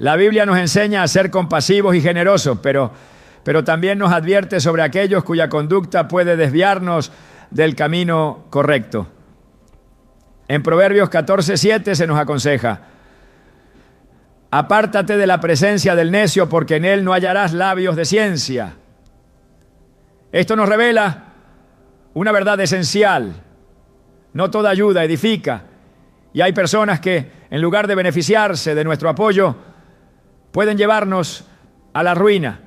La Biblia nos enseña a ser compasivos y generosos, pero también nos advierte sobre aquellos cuya conducta puede desviarnos del camino correcto. En Proverbios 14:7 se nos aconseja: apártate de la presencia del necio, porque en él no hallarás labios de ciencia. Esto nos revela una verdad esencial. No toda ayuda edifica, y hay personas que, en lugar de beneficiarse de nuestro apoyo, pueden llevarnos a la ruina.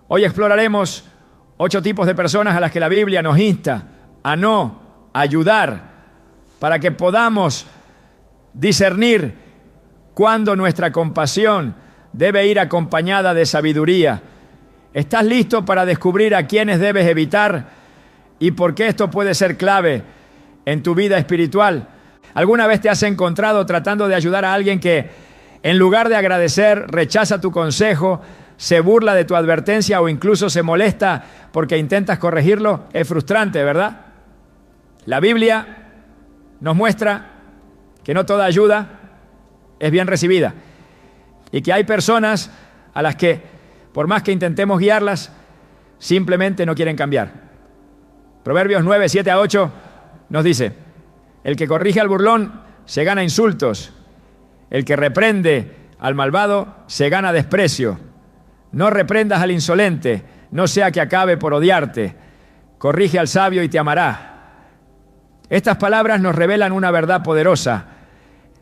Hoy exploraremos 8 tipos de personas a las que la Biblia nos insta a no ayudar, para que podamos discernir cuándo nuestra compasión debe ir acompañada de sabiduría. ¿Estás listo para descubrir a quiénes debes evitar y por qué esto puede ser clave en tu vida espiritual? ¿Alguna vez te has encontrado tratando de ayudar a alguien que, en lugar de agradecer, rechaza tu consejo, se burla de tu advertencia o incluso se molesta porque intentas corregirlo? Es frustrante, ¿verdad? La Biblia nos muestra que no toda ayuda es bien recibida y que hay personas a las que, por más que intentemos guiarlas, simplemente no quieren cambiar. Proverbios 9:7-8 nos dice: el que corrige al burlón se gana insultos, el que reprende al malvado se gana desprecio. No reprendas al insolente, no sea que acabe por odiarte. Corrige al sabio y te amará. Estas palabras nos revelan una verdad poderosa.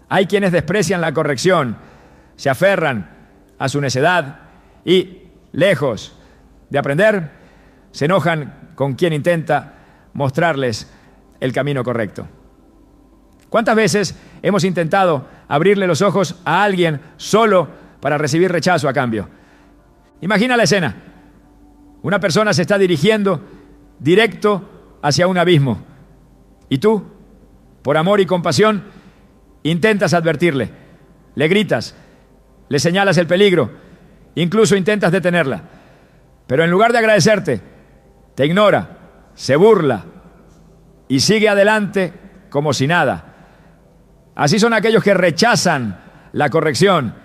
Hay quienes desprecian la corrección, se aferran a su necedad y, lejos de aprender, se enojan con quien intenta mostrarles el camino correcto. ¿Cuántas veces hemos intentado abrirle los ojos a alguien solo para recibir rechazo a cambio? Imagina la escena. Una persona se está dirigiendo directo hacia un abismo y tú, por amor y compasión, intentas advertirle, le gritas, le señalas el peligro, incluso intentas detenerla. Pero en lugar de agradecerte, te ignora, se burla y sigue adelante como si nada. Así son aquellos que rechazan la corrección.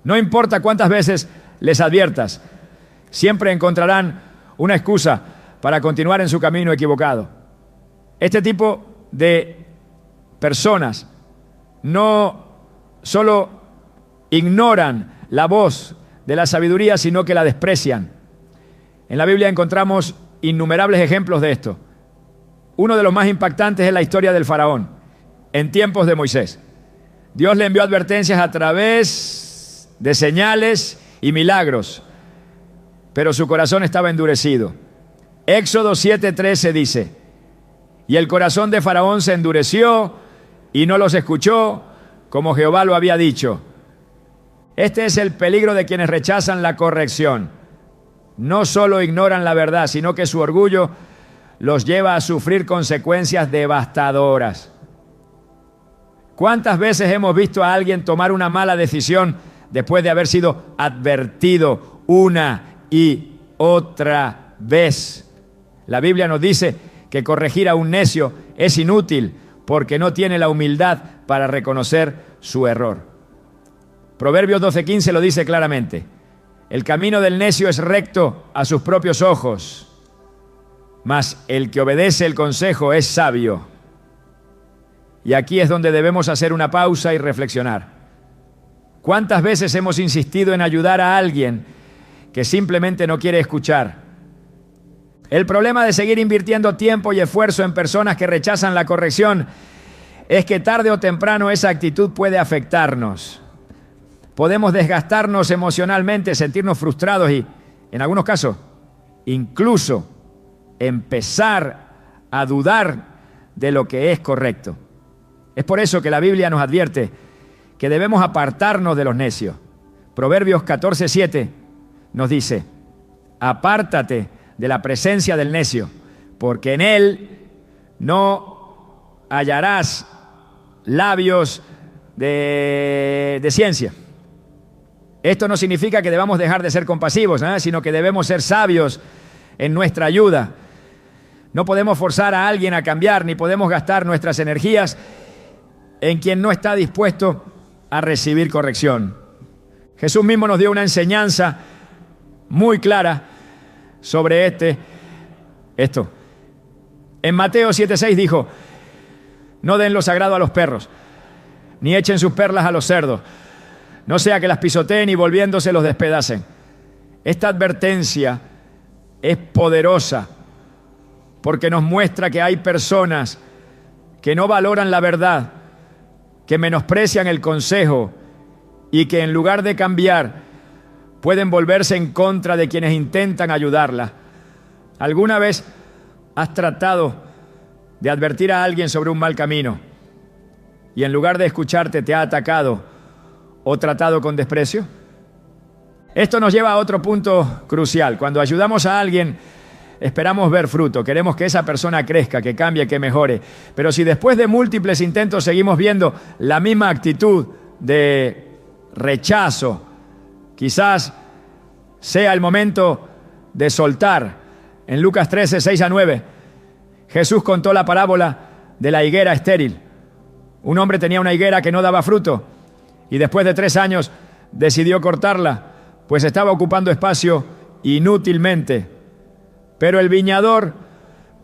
No importa cuántas veces les adviertas, siempre encontrarán una excusa para continuar en su camino equivocado. Este tipo de personas no solo ignoran la voz de la sabiduría, sino que la desprecian. En la Biblia encontramos innumerables ejemplos de esto. Uno de los más impactantes es la historia del faraón, en tiempos de Moisés. Dios le envió advertencias a través de señales y milagros, pero su corazón estaba endurecido. Éxodo 7:13 dice: y el corazón de Faraón se endureció y no los escuchó, como Jehová lo había dicho. Este es el peligro de quienes rechazan la corrección. No solo ignoran la verdad, sino que su orgullo los lleva a sufrir consecuencias devastadoras. ¿Cuántas veces hemos visto a alguien tomar una mala decisión después de haber sido advertido una y otra vez? La Biblia nos dice que corregir a un necio es inútil porque no tiene la humildad para reconocer su error. Proverbios 12:15 lo dice claramente: el camino del necio es recto a sus propios ojos, mas el que obedece el consejo es sabio. Y aquí es donde debemos hacer una pausa y reflexionar. ¿Cuántas veces hemos insistido en ayudar a alguien que simplemente no quiere escuchar? El problema de seguir invirtiendo tiempo y esfuerzo en personas que rechazan la corrección es que tarde o temprano esa actitud puede afectarnos. Podemos desgastarnos emocionalmente, sentirnos frustrados y, en algunos casos, incluso empezar a dudar de lo que es correcto. Es por eso que la Biblia nos advierte que debemos apartarnos de los necios. Proverbios 14:7 nos dice: apártate de la presencia del necio, porque en él no hallarás labios de ciencia. Esto no significa que debamos dejar de ser compasivos, sino que debemos ser sabios en nuestra ayuda. No podemos forzar a alguien a cambiar, ni podemos gastar nuestras energías en quien no está dispuesto a recibir corrección. Jesús mismo nos dio una enseñanza muy clara sobre esto. En Mateo 7:6 dijo: no den lo sagrado a los perros, ni echen sus perlas a los cerdos, no sea que las pisoteen y volviéndose los despedacen. Esta advertencia es poderosa porque nos muestra que hay personas que no valoran la verdad, que menosprecian el consejo y que en lugar de cambiar pueden volverse en contra de quienes intentan ayudarla. ¿Alguna vez has tratado de advertir a alguien sobre un mal camino y en lugar de escucharte te ha atacado o tratado con desprecio? Esto nos lleva a otro punto crucial. Cuando ayudamos a alguien, esperamos ver fruto. Queremos que esa persona crezca, que cambie, que mejore. Pero si después de múltiples intentos seguimos viendo la misma actitud de rechazo, quizás sea el momento de soltar. En Lucas 13, 6-9, Jesús contó la parábola de la higuera estéril. Un hombre tenía una higuera que no daba fruto y después de 3 años decidió cortarla, pues estaba ocupando espacio inútilmente. Pero el viñador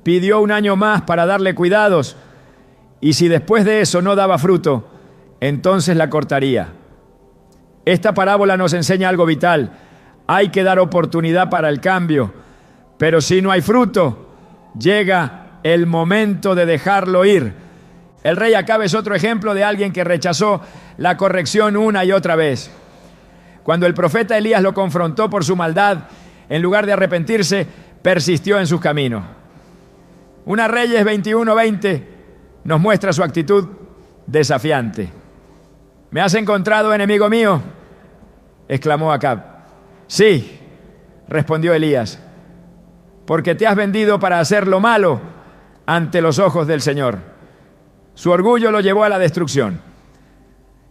pidió 1 año más para darle cuidados y si después de eso no daba fruto, entonces la cortaría. Esta parábola nos enseña algo vital. Hay que dar oportunidad para el cambio, pero si no hay fruto, llega el momento de dejarlo ir. El rey Acab es otro ejemplo de alguien que rechazó la corrección una y otra vez. Cuando el profeta Elías lo confrontó por su maldad, en lugar de arrepentirse, persistió en sus caminos. Una Reyes 21:20 nos muestra su actitud desafiante. ¿Me has encontrado, enemigo mío?, exclamó Acab. Sí, respondió Elías, porque te has vendido para hacer lo malo ante los ojos del Señor. Su orgullo lo llevó a la destrucción.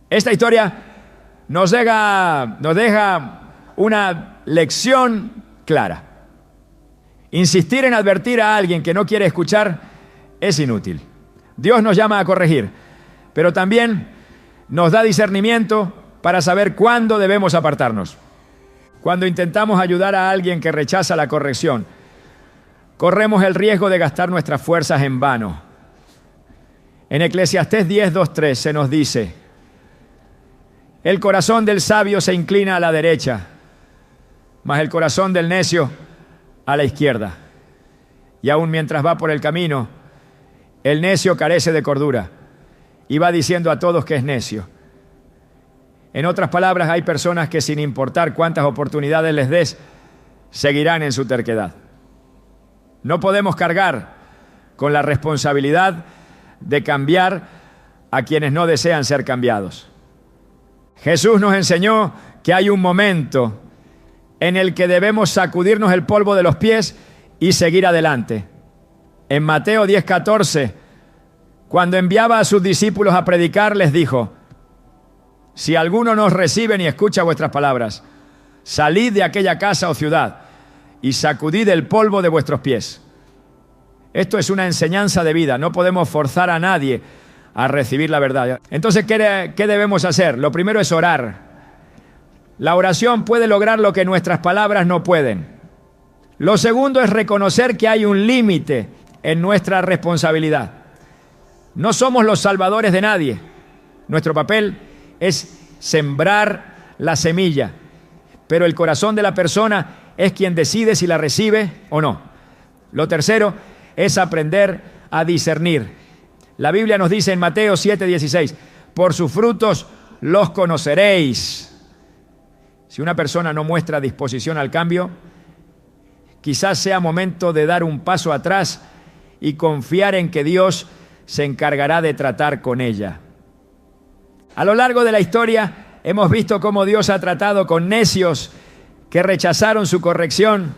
Esta historia nos deja una lección clara. Insistir en advertir a alguien que no quiere escuchar es inútil. Dios nos llama a corregir, pero también nos da discernimiento para saber cuándo debemos apartarnos. Cuando intentamos ayudar a alguien que rechaza la corrección, corremos el riesgo de gastar nuestras fuerzas en vano. En Eclesiastés 10:2-3 se nos dice: el corazón del sabio se inclina a la derecha, mas el corazón del necio a la izquierda. Y aun mientras va por el camino, el necio carece de cordura y va diciendo a todos que es necio. En otras palabras, hay personas que sin importar cuántas oportunidades les des, seguirán en su terquedad. No podemos cargar con la responsabilidad de cambiar a quienes no desean ser cambiados. Jesús nos enseñó que hay un momento en el que debemos sacudirnos el polvo de los pies y seguir adelante. En Mateo 10:14, cuando enviaba a sus discípulos a predicar, les dijo: si alguno no os recibe ni escucha vuestras palabras, salid de aquella casa o ciudad y sacudid el polvo de vuestros pies. Esto es una enseñanza de vida. No podemos forzar a nadie a recibir la verdad. Entonces, ¿qué debemos hacer? Lo primero es orar. La oración puede lograr lo que nuestras palabras no pueden. Lo segundo es reconocer que hay un límite en nuestra responsabilidad. No somos los salvadores de nadie. Nuestro papel es sembrar la semilla, pero el corazón de la persona es quien decide si la recibe o no. Lo tercero es aprender a discernir. La Biblia nos dice en Mateo 7:16, por sus frutos los conoceréis. Si una persona no muestra disposición al cambio, quizás sea momento de dar un paso atrás y confiar en que Dios se encargará de tratar con ella. A lo largo de la historia hemos visto cómo Dios ha tratado con necios que rechazaron su corrección,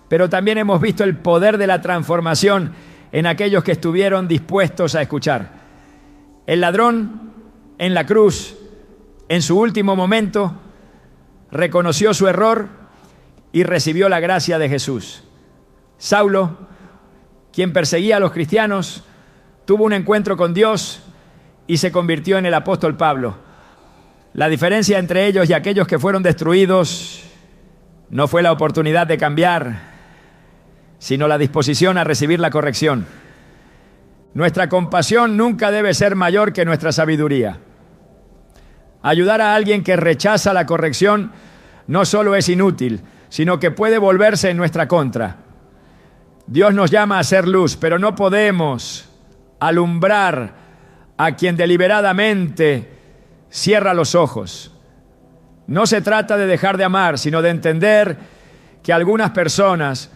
pero también hemos visto el poder de la transformación en aquellos que estuvieron dispuestos a escuchar. El ladrón en la cruz, en su último momento, reconoció su error y recibió la gracia de Jesús. Saulo, quien perseguía a los cristianos, tuvo un encuentro con Dios y se convirtió en el apóstol Pablo. La diferencia entre ellos y aquellos que fueron destruidos no fue la oportunidad de cambiar, sino la disposición a recibir la corrección. Nuestra compasión nunca debe ser mayor que nuestra sabiduría. Ayudar a alguien que rechaza la corrección no solo es inútil, sino que puede volverse en nuestra contra. Dios nos llama a ser luz, pero no podemos alumbrar a quien deliberadamente cierra los ojos. No se trata de dejar de amar, sino de entender que algunas personas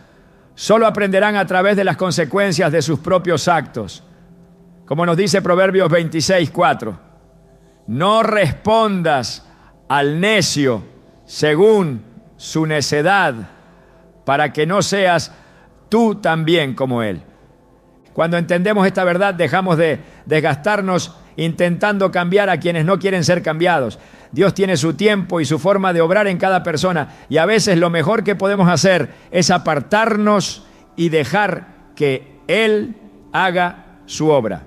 solo aprenderán a través de las consecuencias de sus propios actos. Como nos dice Proverbios 26:4. No respondas al necio según su necedad, para que no seas tú también como él. Cuando entendemos esta verdad, dejamos de desgastarnos intentando cambiar a quienes no quieren ser cambiados. Dios tiene su tiempo y su forma de obrar en cada persona, y a veces lo mejor que podemos hacer es apartarnos y dejar que Él haga su obra.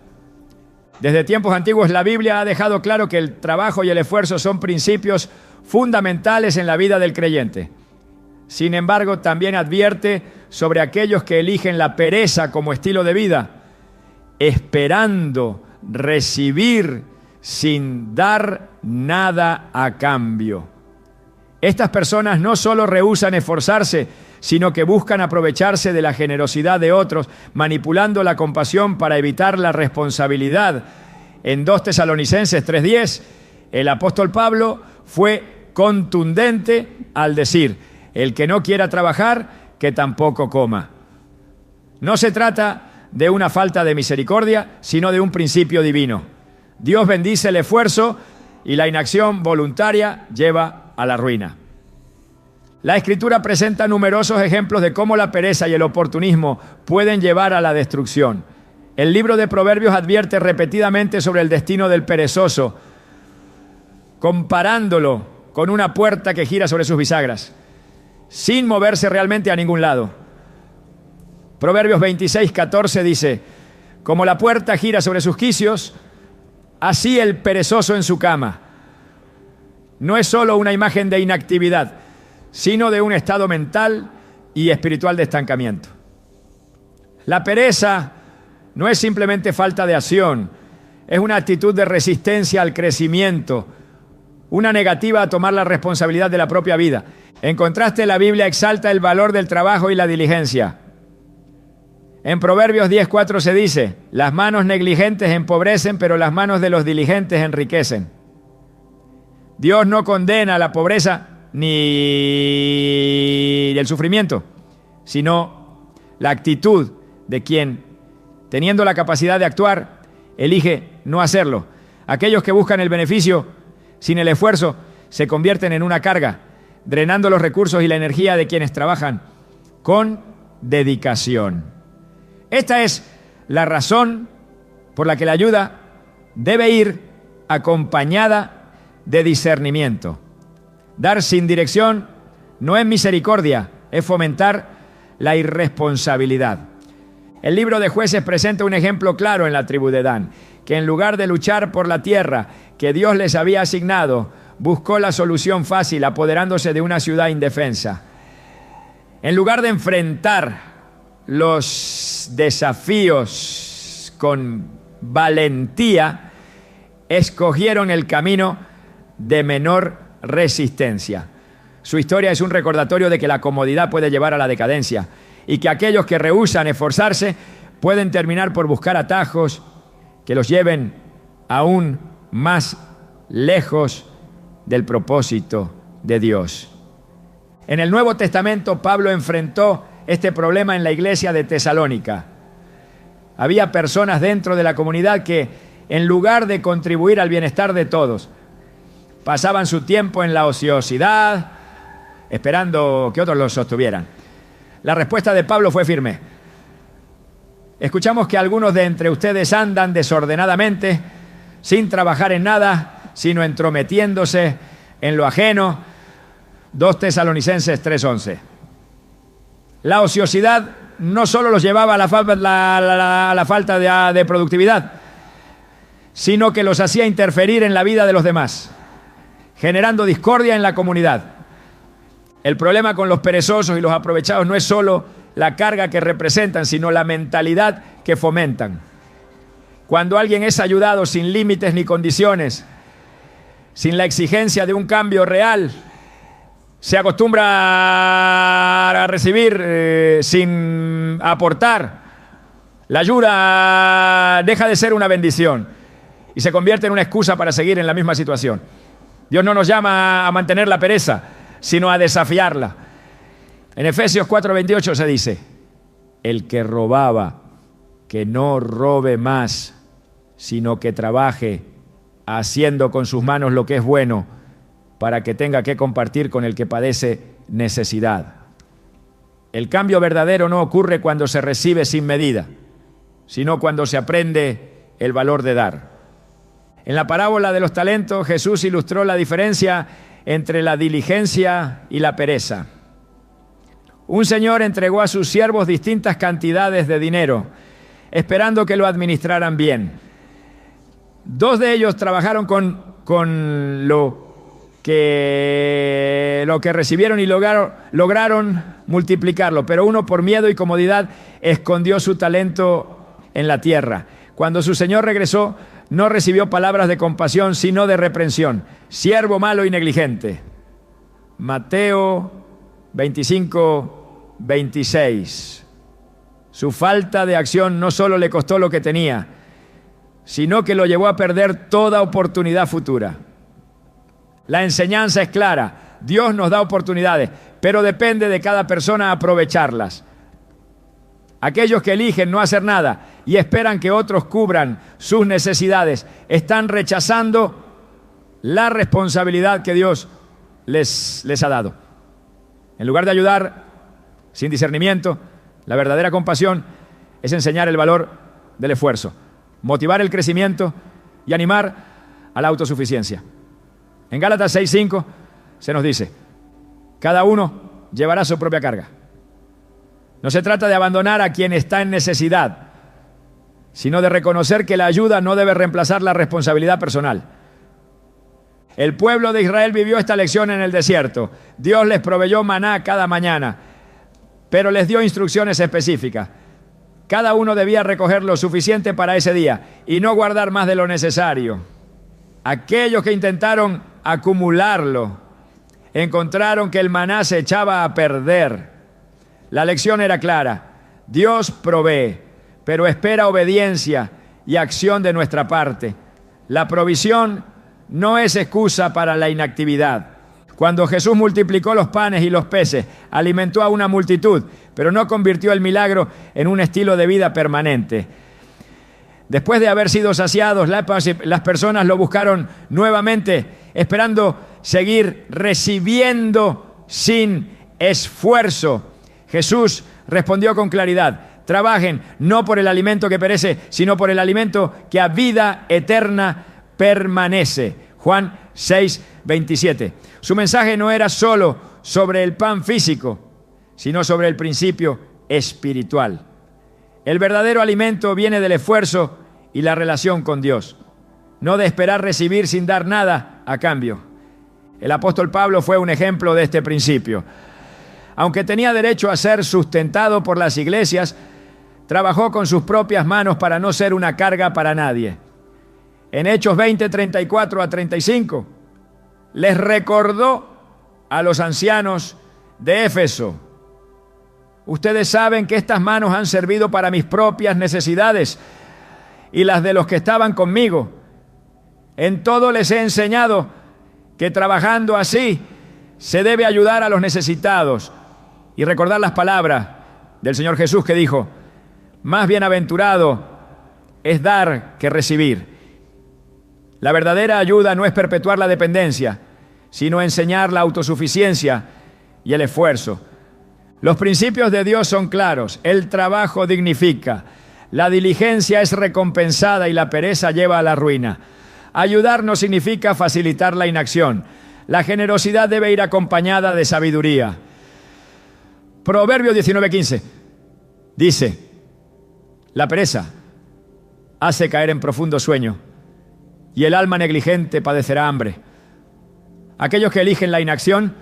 Desde tiempos antiguos la Biblia ha dejado claro que el trabajo y el esfuerzo son principios fundamentales en la vida del creyente. Sin embargo, también advierte sobre aquellos que eligen la pereza como estilo de vida, esperando recibir sin dar nada a cambio. Estas personas no solo rehúsan esforzarse, sino que buscan aprovecharse de la generosidad de otros, manipulando la compasión para evitar la responsabilidad. En 2 Tesalonicenses 3:10, el apóstol Pablo fue contundente al decir: el que no quiera trabajar, que tampoco coma. No se trata de una falta de misericordia, sino de un principio divino. Dios bendice el esfuerzo y la inacción voluntaria lleva a la ruina. La Escritura presenta numerosos ejemplos de cómo la pereza y el oportunismo pueden llevar a la destrucción. El libro de Proverbios advierte repetidamente sobre el destino del perezoso, comparándolo con una puerta que gira sobre sus bisagras, sin moverse realmente a ningún lado. Proverbios 26:14 dice: como la puerta gira sobre sus quicios, así el perezoso en su cama. No es solo una imagen de inactividad, sino de un estado mental y espiritual de estancamiento. La pereza no es simplemente falta de acción, es una actitud de resistencia al crecimiento, una negativa a tomar la responsabilidad de la propia vida. En contraste, la Biblia exalta el valor del trabajo y la diligencia. En Proverbios 10:4 se dice: las manos negligentes empobrecen, pero las manos de los diligentes enriquecen. Dios no condena la pobreza ni el sufrimiento, sino la actitud de quien, teniendo la capacidad de actuar, elige no hacerlo. Aquellos que buscan el beneficio sin el esfuerzo se convierten en una carga, drenando los recursos y la energía de quienes trabajan con dedicación. Esta es la razón por la que la ayuda debe ir acompañada de discernimiento. Dar sin dirección no es misericordia, es fomentar la irresponsabilidad. El libro de Jueces presenta un ejemplo claro en la tribu de Dan, que en lugar de luchar por la tierra que Dios les había asignado, buscó la solución fácil apoderándose de una ciudad indefensa. En lugar de enfrentar los desafíos con valentía, escogieron el camino de menor resistencia. Su historia es un recordatorio de que la comodidad puede llevar a la decadencia y que aquellos que rehúsan esforzarse pueden terminar por buscar atajos que los lleven aún más lejos del propósito de Dios. En el Nuevo Testamento, Pablo enfrentó este problema en la iglesia de Tesalónica. Había personas dentro de la comunidad que, en lugar de contribuir al bienestar de todos, pasaban su tiempo en la ociosidad, esperando que otros los sostuvieran. La respuesta de Pablo fue firme. Escuchamos que algunos de entre ustedes andan desordenadamente, sin trabajar en nada, sino entrometiéndose en lo ajeno. 2 Tesalonicenses 3:11. La ociosidad no solo los llevaba a la falta de productividad, sino que los hacía interferir en la vida de los demás. generando discordia en la comunidad. El problema con los perezosos y los aprovechados no es solo la carga que representan, sino la mentalidad que fomentan. Cuando alguien es ayudado sin límites ni condiciones, sin la exigencia de un cambio real, se acostumbra a recibir sin aportar. La ayuda deja de ser una bendición y se convierte en una excusa para seguir en la misma situación. Dios no nos llama a mantener la pereza, sino a desafiarla. En Efesios 4:28 se dice: el que robaba, que no robe más, sino que trabaje haciendo con sus manos lo que es bueno, para que tenga que compartir con el que padece necesidad. El cambio verdadero no ocurre cuando se recibe sin medida, sino cuando se aprende el valor de dar. En la parábola de los talentos, Jesús ilustró la diferencia entre la diligencia y la pereza. Un señor entregó a sus siervos distintas cantidades de dinero, esperando que lo administraran bien. 2 de ellos trabajaron con lo que recibieron y lograron multiplicarlo, pero uno, por miedo y comodidad, escondió su talento en la tierra. Cuando su señor regresó, no recibió palabras de compasión, sino de reprensión. Siervo malo y negligente. Mateo 25:26. Su falta de acción no solo le costó lo que tenía, sino que lo llevó a perder toda oportunidad futura. La enseñanza es clara. Dios nos da oportunidades, pero depende de cada persona aprovecharlas. Aquellos que eligen no hacer nada y esperan que otros cubran sus necesidades están rechazando la responsabilidad que Dios les ha dado. En lugar de ayudar sin discernimiento, la verdadera compasión es enseñar el valor del esfuerzo, motivar el crecimiento y animar a la autosuficiencia. En Gálatas 6:5 se nos dice: cada uno llevará su propia carga. No se trata de abandonar a quien está en necesidad, sino de reconocer que la ayuda no debe reemplazar la responsabilidad personal. El pueblo de Israel vivió esta lección en el desierto. Dios les proveyó maná cada mañana, pero les dio instrucciones específicas. Cada uno debía recoger lo suficiente para ese día y no guardar más de lo necesario. Aquellos que intentaron acumularlo encontraron que el maná se echaba a perder. La lección era clara: Dios provee, pero espera obediencia y acción de nuestra parte. La provisión no es excusa para la inactividad. Cuando Jesús multiplicó los panes y los peces, alimentó a una multitud, pero no convirtió el milagro en un estilo de vida permanente. Después de haber sido saciados, las personas lo buscaron nuevamente, esperando seguir recibiendo sin esfuerzo. Jesús respondió con claridad: trabajen no por el alimento que perece, sino por el alimento que a vida eterna permanece. Juan 6:27. Su mensaje no era solo sobre el pan físico, sino sobre el principio espiritual. El verdadero alimento viene del esfuerzo y la relación con Dios, no de esperar recibir sin dar nada a cambio. El apóstol Pablo fue un ejemplo de este principio. Aunque tenía derecho a ser sustentado por las iglesias, trabajó con sus propias manos para no ser una carga para nadie. En Hechos 20:34-35, les recordó a los ancianos de Éfeso: ustedes saben que estas manos han servido para mis propias necesidades y las de los que estaban conmigo. En todo les he enseñado que trabajando así se debe ayudar a los necesitados, y recordar las palabras del Señor Jesús que dijo: más bienaventurado es dar que recibir. La verdadera ayuda no es perpetuar la dependencia, sino enseñar la autosuficiencia y el esfuerzo. Los principios de Dios son claros. El trabajo dignifica, la diligencia es recompensada y la pereza lleva a la ruina. Ayudar no significa facilitar la inacción. La generosidad debe ir acompañada de sabiduría. Proverbios 19:15 dice: la pereza hace caer en profundo sueño y el alma negligente padecerá hambre. Aquellos que eligen la inacción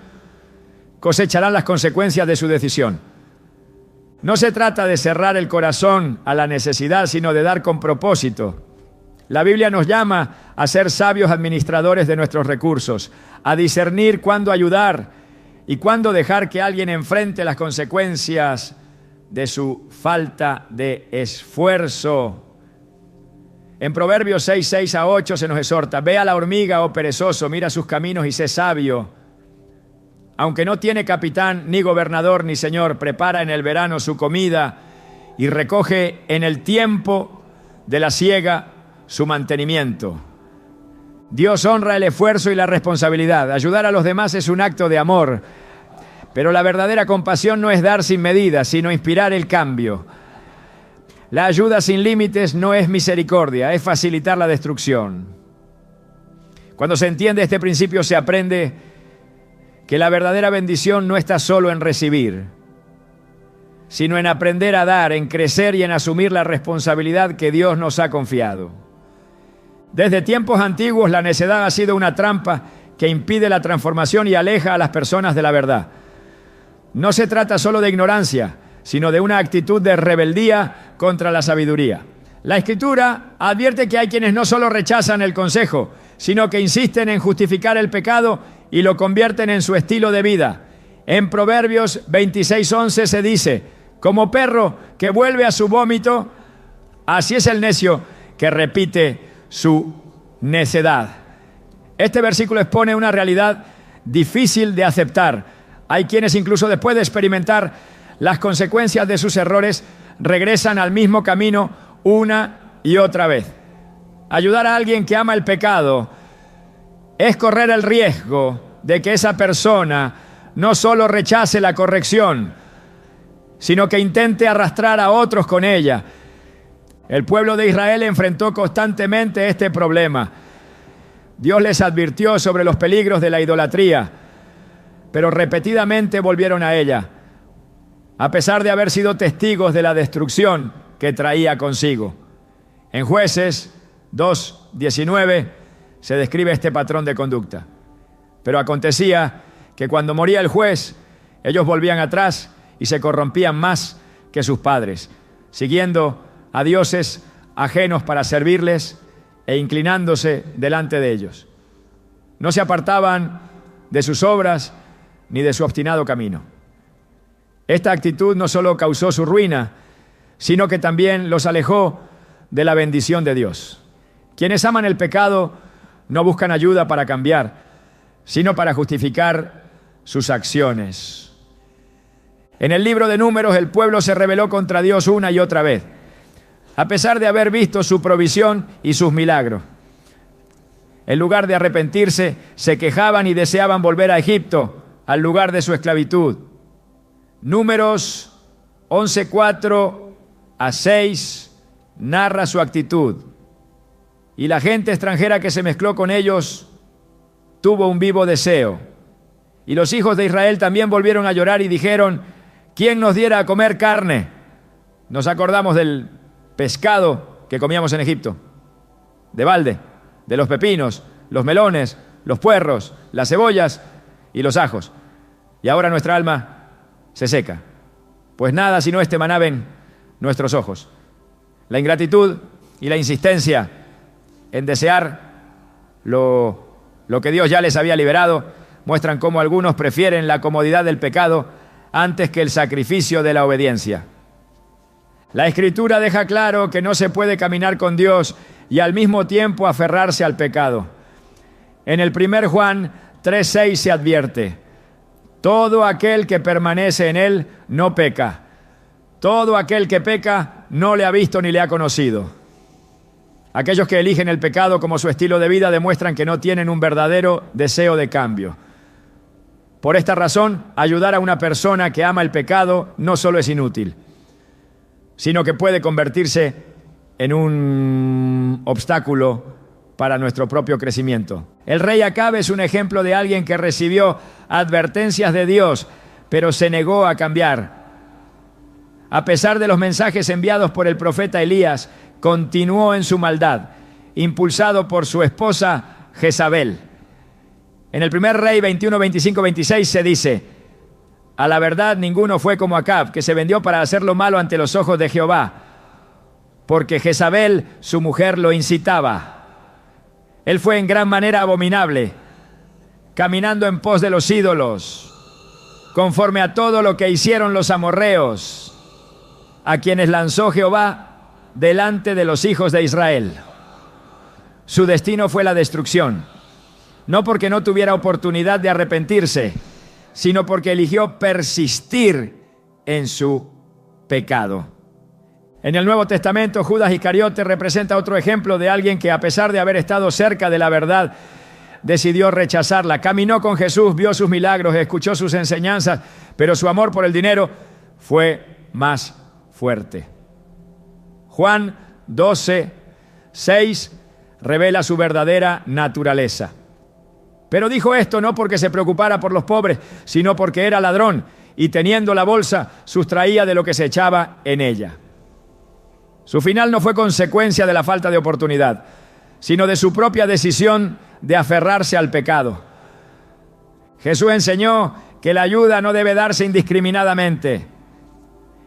cosecharán las consecuencias de su decisión. No se trata de cerrar el corazón a la necesidad, sino de dar con propósito. La Biblia nos llama a ser sabios administradores de nuestros recursos, a discernir cuándo ayudar y cuándo dejar que alguien enfrente las consecuencias de su falta de esfuerzo. En Proverbios 6, 6 a 8 se nos exhorta: ve a la hormiga, oh perezoso, mira sus caminos y sé sabio. Aunque no tiene capitán, ni gobernador, ni señor, prepara en el verano su comida y recoge en el tiempo de la siega su mantenimiento. Dios honra el esfuerzo y la responsabilidad. Ayudar a los demás es un acto de amor, pero la verdadera compasión no es dar sin medida, sino inspirar el cambio. La ayuda sin límites no es misericordia, es facilitar la destrucción. Cuando se entiende este principio, se aprende que la verdadera bendición no está solo en recibir, sino en aprender a dar, en crecer y en asumir la responsabilidad que Dios nos ha confiado. Desde tiempos antiguos, la necedad ha sido una trampa que impide la transformación y aleja a las personas de la verdad. No se trata solo de ignorancia, sino de una actitud de rebeldía contra la sabiduría. La Escritura advierte que hay quienes no solo rechazan el consejo, sino que insisten en justificar el pecado y lo convierten en su estilo de vida. En Proverbios 26:11 se dice: como perro que vuelve a su vómito, así es el necio que repite su necedad. Este versículo expone una realidad difícil de aceptar. Hay quienes, incluso después de experimentar las consecuencias de sus errores, regresan al mismo camino una y otra vez. Ayudar a alguien que ama el pecado es correr el riesgo de que esa persona no solo rechace la corrección, sino que intente arrastrar a otros con ella. El pueblo de Israel enfrentó constantemente este problema. Dios les advirtió sobre los peligros de la idolatría, pero repetidamente volvieron a ella, a pesar de haber sido testigos de la destrucción que traía consigo. En Jueces 2:19 se describe este patrón de conducta. Pero acontecía que cuando moría el juez, ellos volvían atrás y se corrompían más que sus padres, siguiendo a dioses ajenos para servirles e inclinándose delante de ellos. No se apartaban de sus obras ni de su obstinado camino. Esta actitud no solo causó su ruina, sino que también los alejó de la bendición de Dios. Quienes aman el pecado no buscan ayuda para cambiar, sino para justificar sus acciones. En el libro de Números, el pueblo se rebeló contra Dios una y otra vez, a pesar de haber visto su provisión y sus milagros. En lugar de arrepentirse, se quejaban y deseaban volver a Egipto, al lugar de su esclavitud. Números 11:4 a 6 narra su actitud. Y la gente extranjera que se mezcló con ellos tuvo un vivo deseo. Y los hijos de Israel también volvieron a llorar y dijeron: ¿quién nos diera a comer carne? Nos acordamos del pescado que comíamos en Egipto, de balde, de los pepinos, los melones, los puerros, las cebollas y los ajos. Y ahora nuestra alma se seca, pues nada sino este maná ven nuestros ojos. La ingratitud y la insistencia en desear lo que Dios ya les había liberado muestran cómo algunos prefieren la comodidad del pecado antes que el sacrificio de la obediencia. La Escritura deja claro que no se puede caminar con Dios y al mismo tiempo aferrarse al pecado. En el 1 Juan 3:6 se advierte: todo aquel que permanece en Él no peca. Todo aquel que peca no le ha visto ni le ha conocido. Aquellos que eligen el pecado como su estilo de vida demuestran que no tienen un verdadero deseo de cambio. Por esta razón, ayudar a una persona que ama el pecado no solo es inútil, sino que puede convertirse en un obstáculo para nuestro propio crecimiento. El rey Acab es un ejemplo de alguien que recibió advertencias de Dios, pero se negó a cambiar. A pesar de los mensajes enviados por el profeta Elías, continuó en su maldad, impulsado por su esposa Jezabel. En el primer Rey 21, 25, 26 se dice: a la verdad ninguno fue como Acab, que se vendió para hacer lo malo ante los ojos de Jehová, porque Jezabel, su mujer, lo incitaba. Él fue en gran manera abominable, caminando en pos de los ídolos, conforme a todo lo que hicieron los amorreos, a quienes lanzó Jehová delante de los hijos de Israel. Su destino fue la destrucción, no porque no tuviera oportunidad de arrepentirse, sino porque eligió persistir en su pecado. En el Nuevo Testamento, Judas Iscariote representa otro ejemplo de alguien que, a pesar de haber estado cerca de la verdad, decidió rechazarla. Caminó con Jesús, vio sus milagros, escuchó sus enseñanzas, pero su amor por el dinero fue más fuerte. Juan 12, 6 revela su verdadera naturaleza. Pero dijo esto no porque se preocupara por los pobres, sino porque era ladrón y, teniendo la bolsa, sustraía de lo que se echaba en ella. Su final no fue consecuencia de la falta de oportunidad, sino de su propia decisión de aferrarse al pecado. Jesús enseñó que la ayuda no debe darse indiscriminadamente.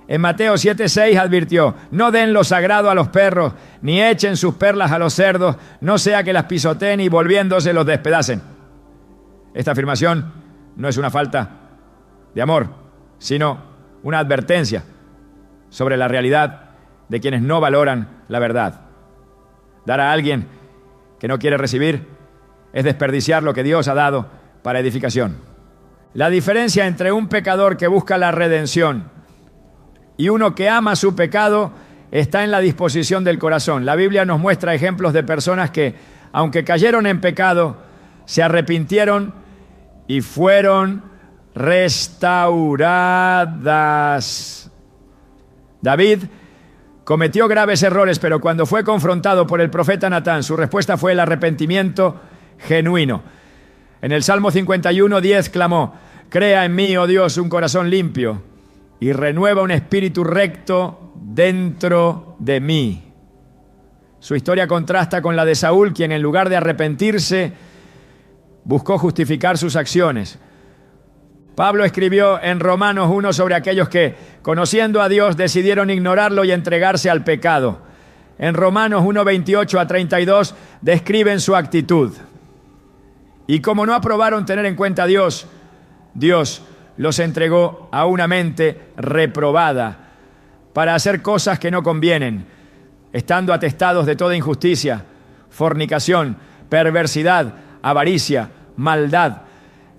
En Mateo 7:6 advirtió: no den lo sagrado a los perros, ni echen sus perlas a los cerdos, no sea que las pisoteen y volviéndose los despedacen. Esta afirmación no es una falta de amor, sino una advertencia sobre la realidad de quienes no valoran la verdad. Dar a alguien que no quiere recibir es desperdiciar lo que Dios ha dado para edificación. La diferencia entre un pecador que busca la redención y uno que ama su pecado está en la disposición del corazón. La Biblia nos muestra ejemplos de personas que, aunque cayeron en pecado, se arrepintieron y fueron restauradas. David cometió graves errores, pero cuando fue confrontado por el profeta Natán, su respuesta fue el arrepentimiento genuino. En el Salmo 51:10 clamó: crea en mí, oh Dios, un corazón limpio y renueva un espíritu recto dentro de mí. Su historia contrasta con la de Saúl, quien en lugar de arrepentirse, buscó justificar sus acciones. Pablo escribió en Romanos 1 sobre aquellos que, conociendo a Dios, decidieron ignorarlo y entregarse al pecado. En Romanos 1:28-32 describen su actitud. Y como no aprobaron tener en cuenta a Dios, Dios los entregó a una mente reprobada para hacer cosas que no convienen, estando atestados de toda injusticia, fornicación, perversidad, avaricia, maldad,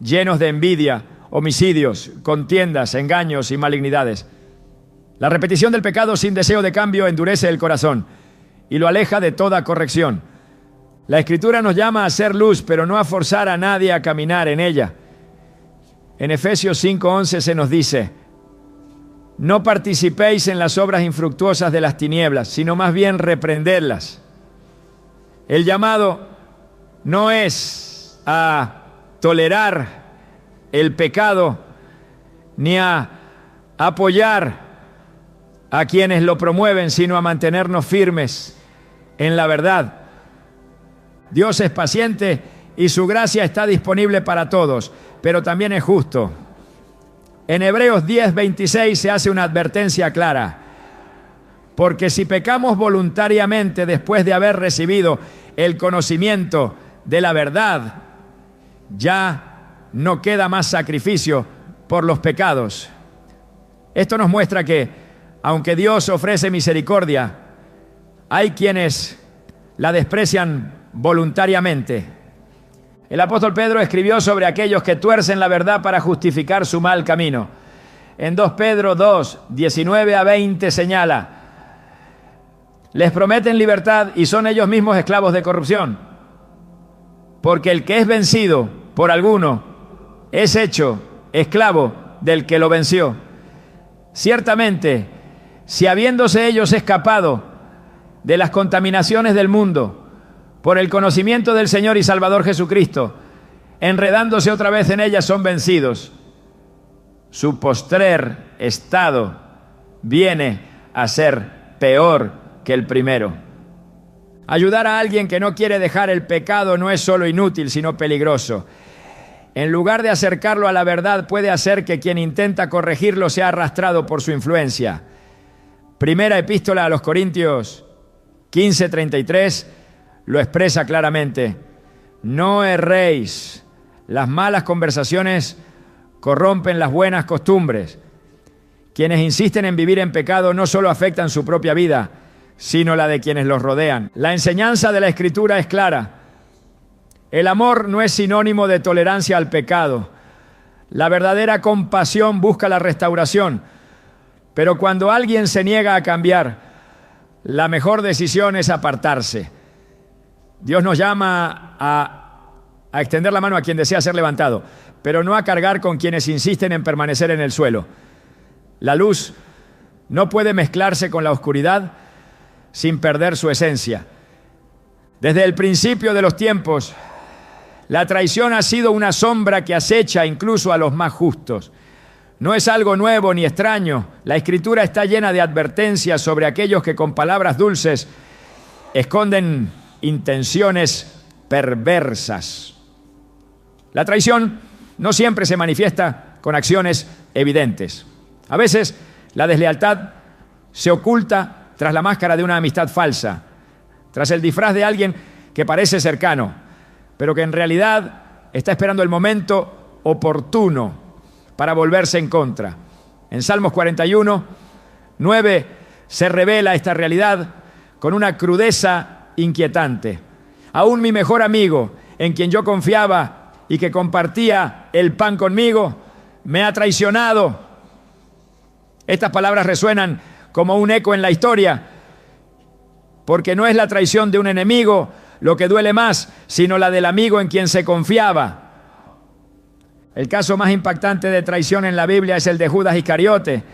llenos de envidia, homicidios, contiendas, engaños y malignidades. La repetición del pecado sin deseo de cambio endurece el corazón y lo aleja de toda corrección. La Escritura nos llama a ser luz, pero no a forzar a nadie a caminar en ella. En Efesios 5:11 se nos dice: no participéis en las obras infructuosas de las tinieblas, sino más bien reprendedlas. El llamado no es a tolerar el pecado, ni a apoyar a quienes lo promueven, sino a mantenernos firmes en la verdad. Dios es paciente y su gracia está disponible para todos, pero también es justo. En Hebreos 10:26 se hace una advertencia clara: porque si pecamos voluntariamente después de haber recibido el conocimiento de la verdad, ya no queda más sacrificio por los pecados. Esto nos muestra que, aunque Dios ofrece misericordia, hay quienes la desprecian voluntariamente. El apóstol Pedro escribió sobre aquellos que tuercen la verdad para justificar su mal camino. En 2 Pedro 2, 19-20 señala: les prometen libertad y son ellos mismos esclavos de corrupción, porque el que es vencido por alguno es hecho esclavo del que lo venció. Ciertamente, si habiéndose ellos escapado de las contaminaciones del mundo por el conocimiento del Señor y Salvador Jesucristo, enredándose otra vez en ellas, son vencidos, su postrer estado viene a ser peor que el primero. Ayudar a alguien que no quiere dejar el pecado no es solo inútil, sino peligroso. en lugar de acercarlo a la verdad, puede hacer que quien intenta corregirlo sea arrastrado por su influencia. Primera epístola a los Corintios 15:33 lo expresa claramente. No erréis. Las malas conversaciones corrompen las buenas costumbres. Quienes insisten en vivir en pecado no solo afectan su propia vida, sino la de quienes los rodean. La enseñanza de la Escritura es clara. El amor no es sinónimo de tolerancia al pecado. La verdadera compasión busca la restauración. Pero cuando alguien se niega a cambiar, la mejor decisión es apartarse. Dios nos llama a extender la mano a quien desea ser levantado, pero no a cargar con quienes insisten en permanecer en el suelo. La luz no puede mezclarse con la oscuridad sin perder su esencia. Desde el principio de los tiempos, la traición ha sido una sombra que acecha incluso a los más justos. No es algo nuevo ni extraño. La Escritura está llena de advertencias sobre aquellos que con palabras dulces esconden intenciones perversas. La traición no siempre se manifiesta con acciones evidentes. A veces la deslealtad se oculta tras la máscara de una amistad falsa, tras el disfraz de alguien que parece cercano, pero que en realidad está esperando el momento oportuno para volverse en contra. En Salmos 41:9 se revela esta realidad con una crudeza inquietante. Aún mi mejor amigo, en quien yo confiaba y que compartía el pan conmigo, me ha traicionado. Estas palabras resuenan como un eco en la historia, porque no es la traición de un enemigo lo que duele más, sino la del amigo en quien se confiaba. El caso más impactante de traición en la Biblia es el de Judas Iscariote.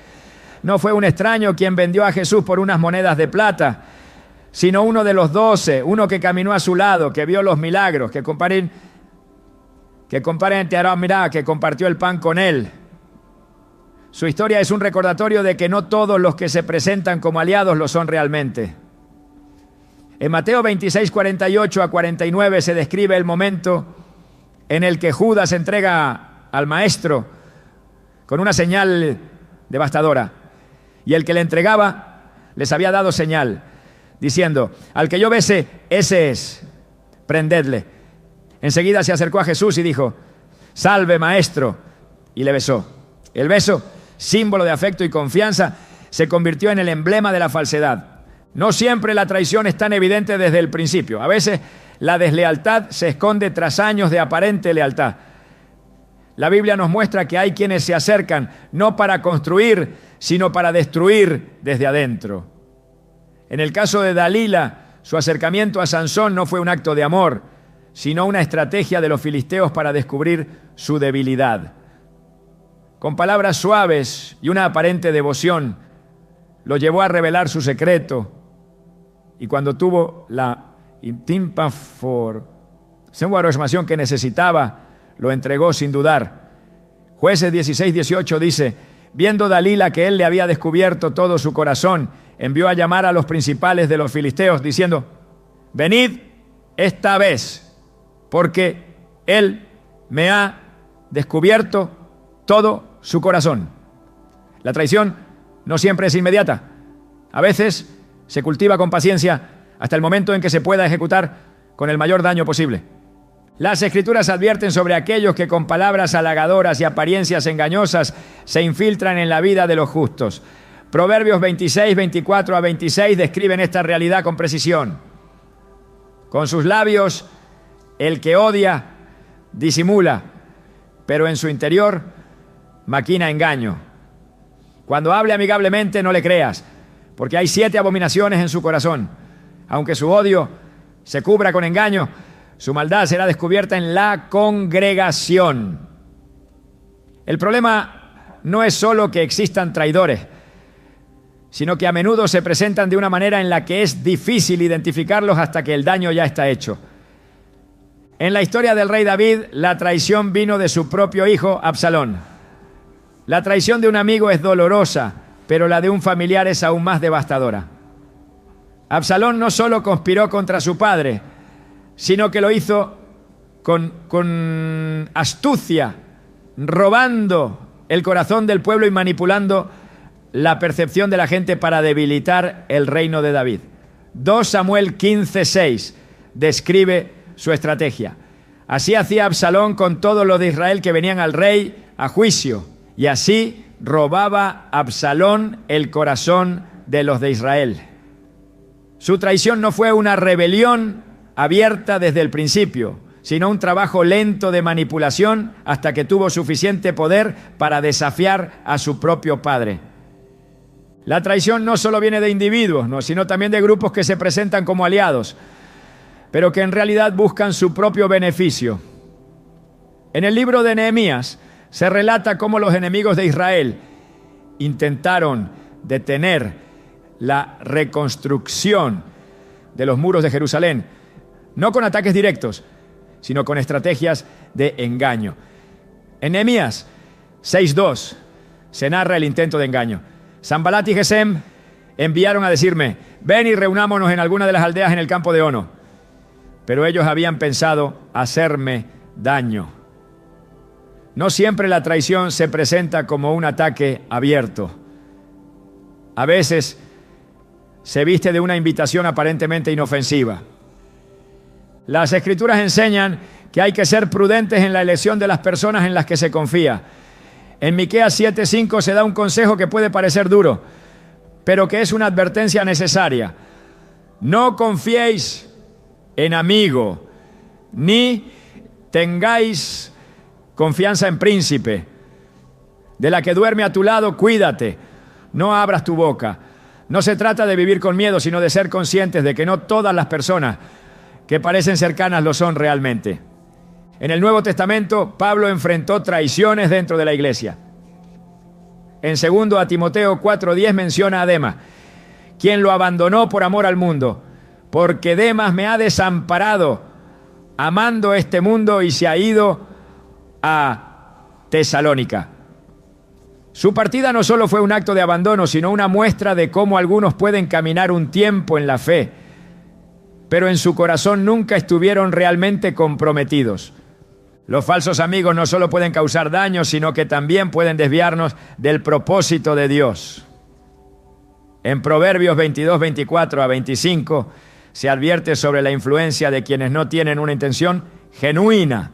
No fue un extraño quien vendió a Jesús por unas monedas de plata, sino uno de los 12, uno que caminó a su lado, que vio los milagros, que compartió el pan con él. Su historia es un recordatorio de que no todos los que se presentan como aliados lo son realmente. En Mateo 26:48-49 se describe el momento en el que Judas entrega al maestro con una señal devastadora. Y el que le entregaba les había dado señal, diciendo: al que yo bese, ese es, prendedle. Enseguida se acercó a Jesús y dijo: salve, maestro, y le besó. El beso, símbolo de afecto y confianza, se convirtió en el emblema de la falsedad. No siempre la traición es tan evidente desde el principio. A veces la deslealtad se esconde tras años de aparente lealtad. La Biblia nos muestra que hay quienes se acercan no para construir, sino para destruir desde adentro. En el caso de Dalila, su acercamiento a Sansón no fue un acto de amor, sino una estrategia de los filisteos para descubrir su debilidad. Con palabras suaves y una aparente devoción, lo llevó a revelar su secreto. Y cuando tuvo la información que necesitaba, lo entregó sin dudar. Jueces 16:18 dice: viendo Dalila que él le había descubierto todo su corazón, envió a llamar a los principales de los filisteos, diciendo: venid esta vez, porque él me ha descubierto todo su corazón. La traición no siempre es inmediata. A veces se cultiva con paciencia hasta el momento en que se pueda ejecutar con el mayor daño posible. Las Escrituras advierten sobre aquellos que con palabras halagadoras y apariencias engañosas se infiltran en la vida de los justos. Proverbios 26:24-26 describen esta realidad con precisión. Con sus labios el que odia disimula, pero en su interior maquina engaño. Cuando hable amigablemente no le creas, porque hay 7 abominaciones en su corazón. Aunque su odio se cubra con engaño, su maldad será descubierta en la congregación. El problema no es solo que existan traidores, sino que a menudo se presentan de una manera en la que es difícil identificarlos hasta que el daño ya está hecho. En la historia del rey David, la traición vino de su propio hijo, Absalón. La traición de un amigo es dolorosa, pero la de un familiar es aún más devastadora. Absalón no solo conspiró contra su padre, sino que lo hizo con astucia, robando el corazón del pueblo y manipulando la percepción de la gente para debilitar el reino de David. 2 Samuel 15:6 describe su estrategia. Así hacía Absalón con todos los de Israel que venían al rey a juicio, y así robaba Absalón el corazón de los de Israel. Su traición no fue una rebelión abierta desde el principio, sino un trabajo lento de manipulación hasta que tuvo suficiente poder para desafiar a su propio padre. La traición no solo viene de individuos, sino también de grupos que se presentan como aliados, pero que en realidad buscan su propio beneficio. En el libro de Nehemías se relata cómo los enemigos de Israel intentaron detener la reconstrucción de los muros de Jerusalén, no con ataques directos, sino con estrategias de engaño. En Nehemías 6:2 se narra el intento de engaño. Sanbalat y Gesem enviaron a decirme: ven y reunámonos en alguna de las aldeas en el campo de Ono. Pero ellos habían pensado hacerme daño. No siempre la traición se presenta como un ataque abierto. A veces se viste de una invitación aparentemente inofensiva. Las Escrituras enseñan que hay que ser prudentes en la elección de las personas en las que se confía. En Miqueas 7:5 se da un consejo que puede parecer duro, pero que es una advertencia necesaria. No confiéis en amigo, ni tengáis confianza en príncipe. De la que duerme a tu lado, cuídate. No abras tu boca. No se trata de vivir con miedo, sino de ser conscientes de que no todas las personas que parecen cercanas lo son realmente. En el Nuevo Testamento, Pablo enfrentó traiciones dentro de la iglesia. En 2 Timoteo 4:10 menciona a Demas, quien lo abandonó por amor al mundo, porque Demas me ha desamparado, amando este mundo, y se ha ido a Tesalónica. Su partida no solo fue un acto de abandono, sino una muestra de cómo algunos pueden caminar un tiempo en la fe, pero en su corazón nunca estuvieron realmente comprometidos. Los falsos amigos no solo pueden causar daño, sino que también pueden desviarnos del propósito de Dios. En Proverbios 22:24-25 se advierte sobre la influencia de quienes no tienen una intención genuina.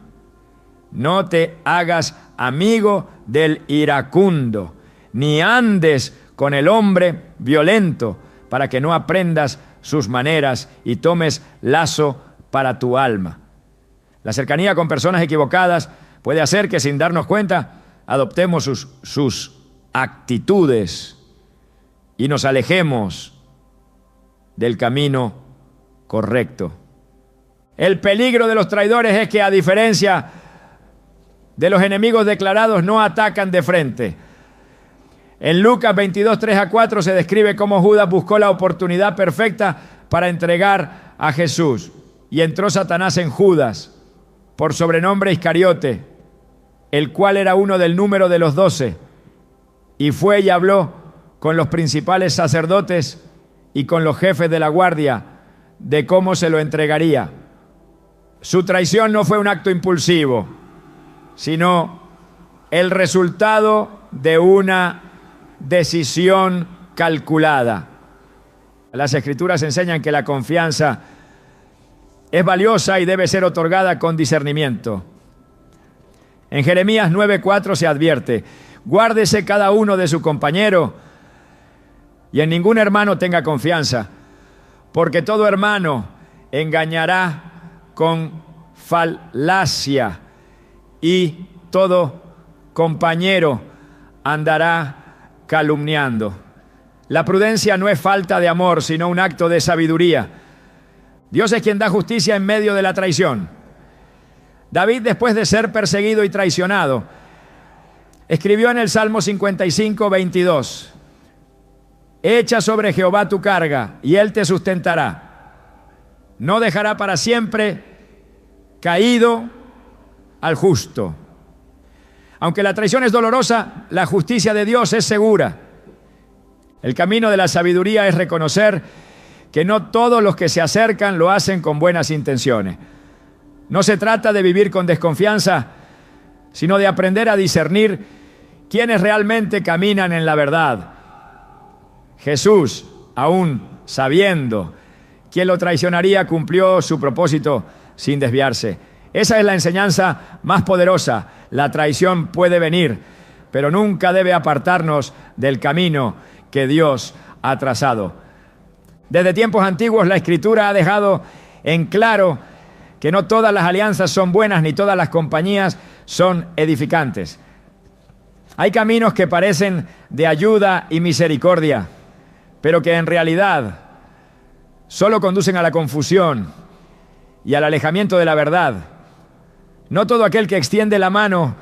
No te hagas amigo del iracundo, ni andes con el hombre violento, para que no aprendas sus maneras y tomes lazo para tu alma. La cercanía con personas equivocadas puede hacer que, sin darnos cuenta, adoptemos sus actitudes y nos alejemos del camino correcto. El peligro de los traidores es que, a diferencia de los enemigos declarados, no atacan de frente. En Lucas 22:3-4 se describe cómo Judas buscó la oportunidad perfecta para entregar a Jesús. Y entró Satanás en Judas, por sobrenombre Iscariote, el cual era uno del número de los 12, y fue y habló con los principales sacerdotes y con los jefes de la guardia de cómo se lo entregaría. Su traición no fue un acto impulsivo, sino el resultado de una decisión calculada. Las Escrituras enseñan que la confianza es valiosa y debe ser otorgada con discernimiento. En Jeremías 9:4 se advierte: guárdese cada uno de su compañero y en ningún hermano tenga confianza, porque todo hermano engañará con falacia y todo compañero andará calumniando. La prudencia no es falta de amor, sino un acto de sabiduría. Dios es quien da justicia en medio de la traición. David, después de ser perseguido y traicionado, escribió en el Salmo 55:22: echa sobre Jehová tu carga y él te sustentará. No dejará para siempre caído al justo. Aunque la traición es dolorosa, la justicia de Dios es segura. El camino de la sabiduría es reconocer que no todos los que se acercan lo hacen con buenas intenciones. No se trata de vivir con desconfianza, sino de aprender a discernir quiénes realmente caminan en la verdad. Jesús, aún sabiendo quién lo traicionaría, cumplió su propósito sin desviarse. Esa es la enseñanza más poderosa. La traición puede venir, pero nunca debe apartarnos del camino que Dios ha trazado. Desde tiempos antiguos la Escritura ha dejado en claro que no todas las alianzas son buenas ni todas las compañías son edificantes. Hay caminos que parecen de ayuda y misericordia, pero que en realidad solo conducen a la confusión y al alejamiento de la verdad. No todo aquel que extiende la mano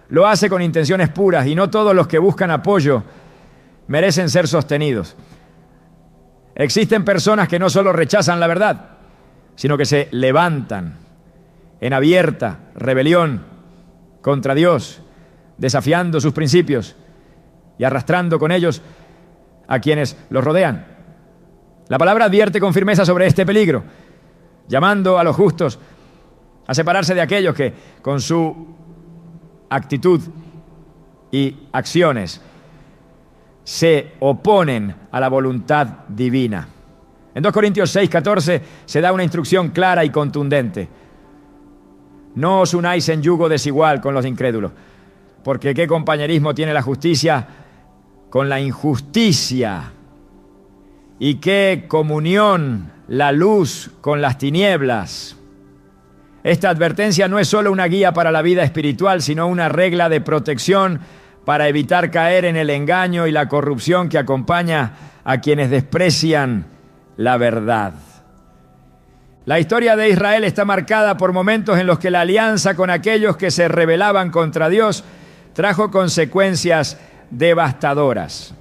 lo hace con intenciones puras, y no todos los que buscan apoyo merecen ser sostenidos. Existen personas que no solo rechazan la verdad, sino que se levantan en abierta rebelión contra Dios, desafiando sus principios y arrastrando con ellos a quienes los rodean. La palabra advierte con firmeza sobre este peligro, llamando a los justos a separarse de aquellos que, con su actitud y acciones, se oponen a la voluntad divina. En 2 Corintios 6:14 se da una instrucción clara y contundente. No os unáis en yugo desigual con los incrédulos, porque ¿qué compañerismo tiene la justicia con la injusticia? ¿Y qué comunión la luz con las tinieblas? Esta advertencia no es solo una guía para la vida espiritual, sino una regla de protección para evitar caer en el engaño y la corrupción que acompaña a quienes desprecian la verdad. La historia de Israel está marcada por momentos en los que la alianza con aquellos que se rebelaban contra Dios trajo consecuencias devastadoras.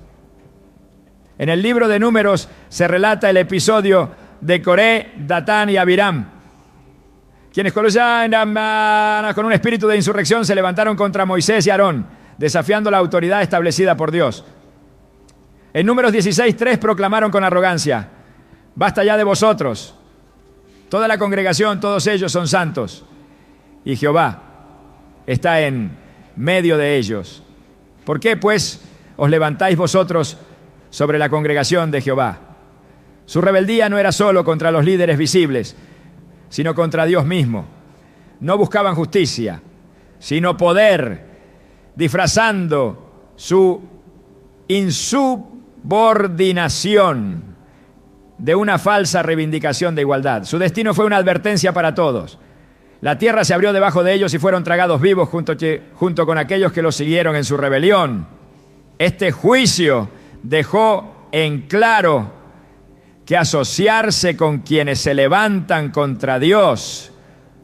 En el libro de Números se relata el episodio de Coré, Datán y Abiram, quienes con un espíritu de insurrección se levantaron contra Moisés y Aarón, desafiando la autoridad establecida por Dios. En Números 16:3 proclamaron con arrogancia: basta ya de vosotros, toda la congregación, todos ellos son santos, y Jehová está en medio de ellos. ¿Por qué, pues, os levantáis vosotros sobre la congregación de Jehová? Su rebeldía no era solo contra los líderes visibles, sino contra Dios mismo. No buscaban justicia, sino poder, disfrazando su insubordinación de una falsa reivindicación de igualdad. Su destino fue una advertencia para todos. La tierra se abrió debajo de ellos y fueron tragados vivos junto con aquellos que los siguieron en su rebelión. Este juicio dejó en claro que asociarse con quienes se levantan contra Dios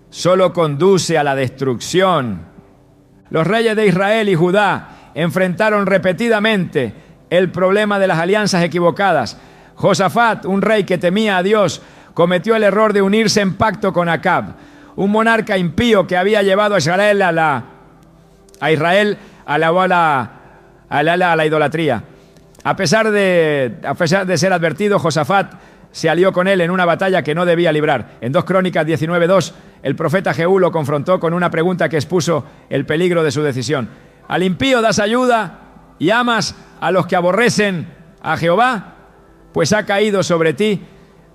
solo conduce a la destrucción. Los reyes de Israel y Judá enfrentaron repetidamente el problema de las alianzas equivocadas. Josafat, un rey que temía a Dios, cometió el error de unirse en pacto con Acab, un monarca impío que había llevado a Israel a la idolatría. A pesar de ser advertido, Josafat se alió con él en una batalla que no debía librar. En 2 Crónicas 19:2, el profeta Jehú lo confrontó con una pregunta que expuso el peligro de su decisión. ¿Al impío das ayuda y amas a los que aborrecen a Jehová? Pues ha caído sobre ti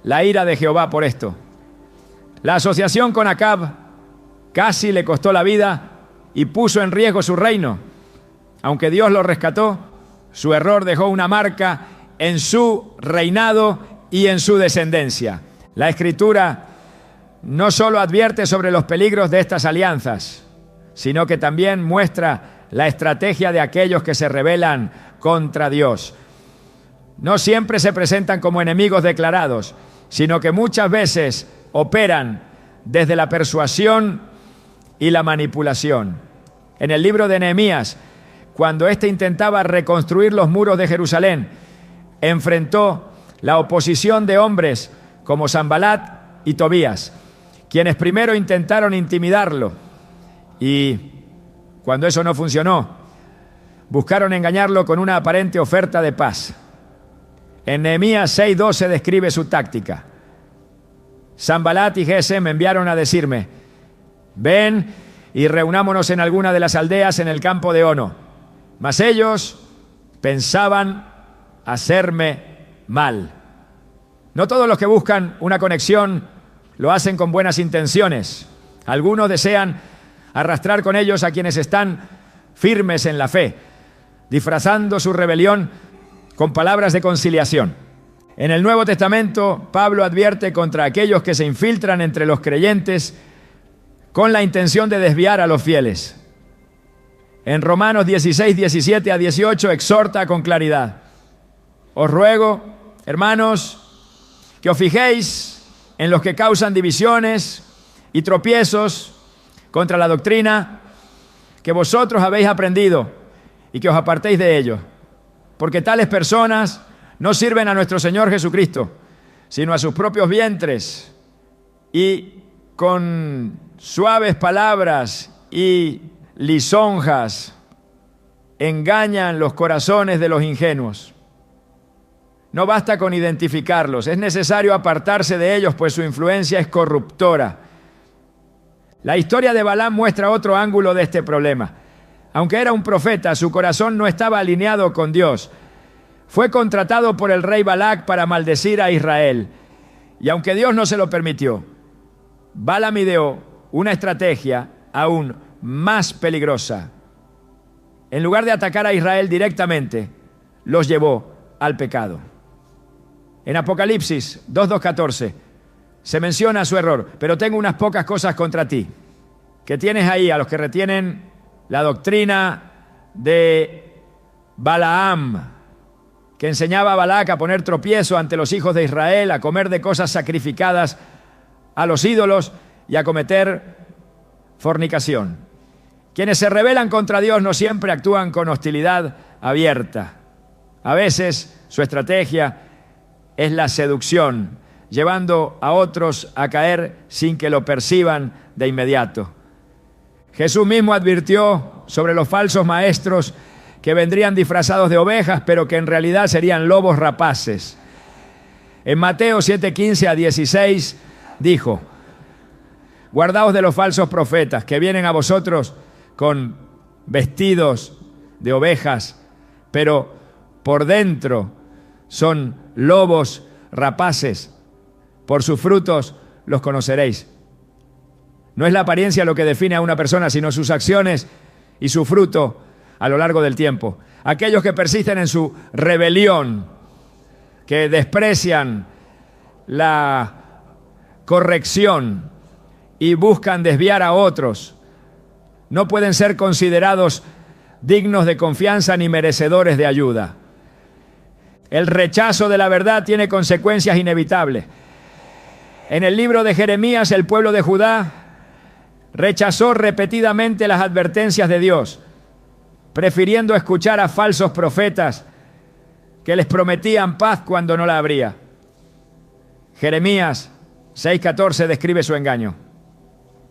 la ira de Jehová por esto. La asociación con Acab casi le costó la vida y puso en riesgo su reino. Aunque Dios lo rescató, su error dejó una marca en su reinado y en su descendencia. La Escritura no solo advierte sobre los peligros de estas alianzas, sino que también muestra la estrategia de aquellos que se rebelan contra Dios. No siempre se presentan como enemigos declarados, sino que muchas veces operan desde la persuasión y la manipulación. En el libro de Nehemías, cuando éste intentaba reconstruir los muros de Jerusalén, enfrentó la oposición de hombres como Sanbalat y Tobías, quienes primero intentaron intimidarlo y, cuando eso no funcionó, buscaron engañarlo con una aparente oferta de paz. En Nehemías 6:12 describe su táctica. Sanbalat y Gesem me enviaron a decirme: ven y reunámonos en alguna de las aldeas en el campo de Ono. Mas ellos pensaban hacerme mal. No todos los que buscan una conexión lo hacen con buenas intenciones. Algunos desean arrastrar con ellos a quienes están firmes en la fe, disfrazando su rebelión con palabras de conciliación. En el Nuevo Testamento, Pablo advierte contra aquellos que se infiltran entre los creyentes con la intención de desviar a los fieles. En Romanos 16, 17 a 18 exhorta con claridad: os ruego, hermanos, que os fijéis en los que causan divisiones y tropiezos contra la doctrina que vosotros habéis aprendido y que os apartéis de ellos, porque tales personas no sirven a nuestro Señor Jesucristo, sino a sus propios vientres, y con suaves palabras y lisonjas engañan los corazones de los ingenuos. No basta con identificarlos, es necesario apartarse de ellos, pues su influencia es corruptora. La historia de Balaam muestra otro ángulo de este problema. Aunque era un profeta, su corazón no estaba alineado con Dios. Fue contratado por el rey Balac para maldecir a Israel. Y aunque Dios no se lo permitió, Balaam ideó una estrategia aún más peligrosa. En lugar de atacar a Israel directamente, los llevó al pecado. En Apocalipsis 2:14 se menciona su error: pero tengo unas pocas cosas contra ti, que tienes ahí a los que retienen la doctrina de Balaam, que enseñaba a Balac a poner tropiezo ante los hijos de Israel, a comer de cosas sacrificadas a los ídolos y a cometer fornicación. Quienes se rebelan contra Dios no siempre actúan con hostilidad abierta. A veces su estrategia es la seducción, llevando a otros a caer sin que lo perciban de inmediato. Jesús mismo advirtió sobre los falsos maestros que vendrían disfrazados de ovejas, pero que en realidad serían lobos rapaces. En Mateo 7:15 a 16 dijo: guardaos de los falsos profetas que vienen a vosotros con vestidos de ovejas, pero por dentro son lobos rapaces. Por sus frutos los conoceréis. No es la apariencia lo que define a una persona, sino sus acciones y su fruto a lo largo del tiempo. Aquellos que persisten en su rebelión, que desprecian la corrección y buscan desviar a otros, no pueden ser considerados dignos de confianza ni merecedores de ayuda. El rechazo de la verdad tiene consecuencias inevitables. En el libro de Jeremías, el pueblo de Judá rechazó repetidamente las advertencias de Dios, prefiriendo escuchar a falsos profetas que les prometían paz cuando no la habría. Jeremías 6:14 describe su engaño.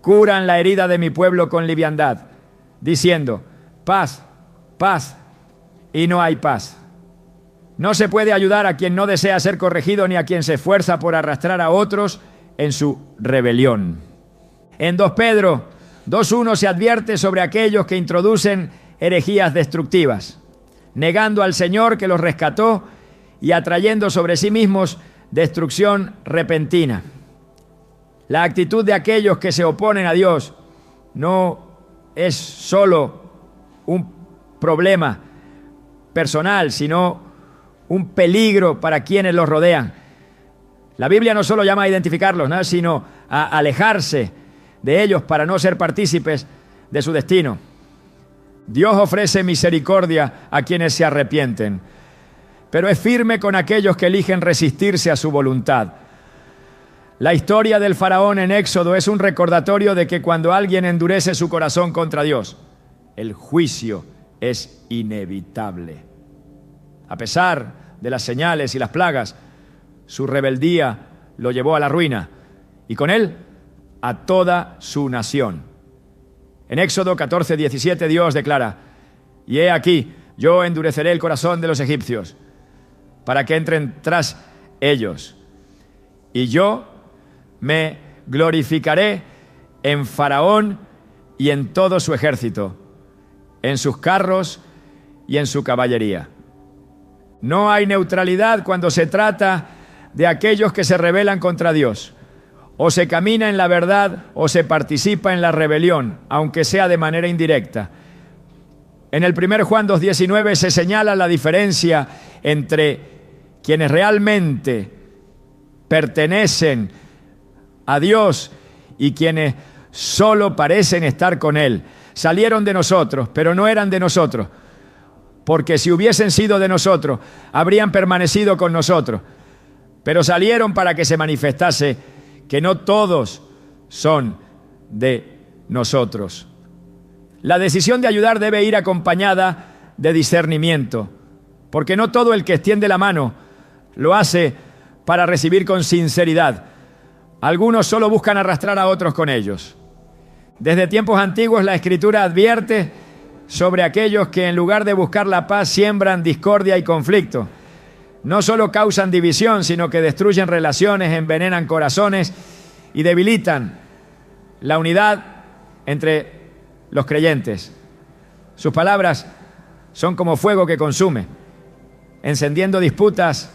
Curan la herida de mi pueblo con liviandad, diciendo: paz, paz, y no hay paz. No se puede ayudar a quien no desea ser corregido, ni a quien se esfuerza por arrastrar a otros en su rebelión. En 2 Pedro 2:1 se advierte sobre aquellos que introducen herejías destructivas, negando al Señor que los rescató y atrayendo sobre sí mismos destrucción repentina. La actitud de aquellos que se oponen a Dios no es solo un problema personal, sino un peligro para quienes los rodean. La Biblia no solo llama a identificarlos, ¿no?, sino a alejarse de ellos para no ser partícipes de su destino. Dios ofrece misericordia a quienes se arrepienten, pero es firme con aquellos que eligen resistirse a su voluntad. La historia del faraón en Éxodo es un recordatorio de que cuando alguien endurece su corazón contra Dios, el juicio es inevitable. A pesar de las señales y las plagas, su rebeldía lo llevó a la ruina, y con él a toda su nación. En Éxodo 14:17 Dios declara: y he aquí, yo endureceré el corazón de los egipcios, para que entren tras ellos, y yo me glorificaré en Faraón y en todo su ejército, en sus carros y en su caballería. No hay neutralidad cuando se trata de aquellos que se rebelan contra Dios. O se camina en la verdad o se participa en la rebelión, aunque sea de manera indirecta. En el 1 Juan 2:19 se señala la diferencia entre quienes realmente pertenecen a Dios y quienes solo parecen estar con Él. Salieron de nosotros, pero no eran de nosotros, porque si hubiesen sido de nosotros, habrían permanecido con nosotros. Pero salieron para que se manifestase que no todos son de nosotros. La decisión de ayudar debe ir acompañada de discernimiento, porque no todo el que extiende la mano lo hace para recibir con sinceridad. Algunos solo buscan arrastrar a otros con ellos. Desde tiempos antiguos la Escritura advierte sobre aquellos que en lugar de buscar la paz siembran discordia y conflicto. No solo causan división, sino que destruyen relaciones, envenenan corazones y debilitan la unidad entre los creyentes. Sus palabras son como fuego que consume, encendiendo disputas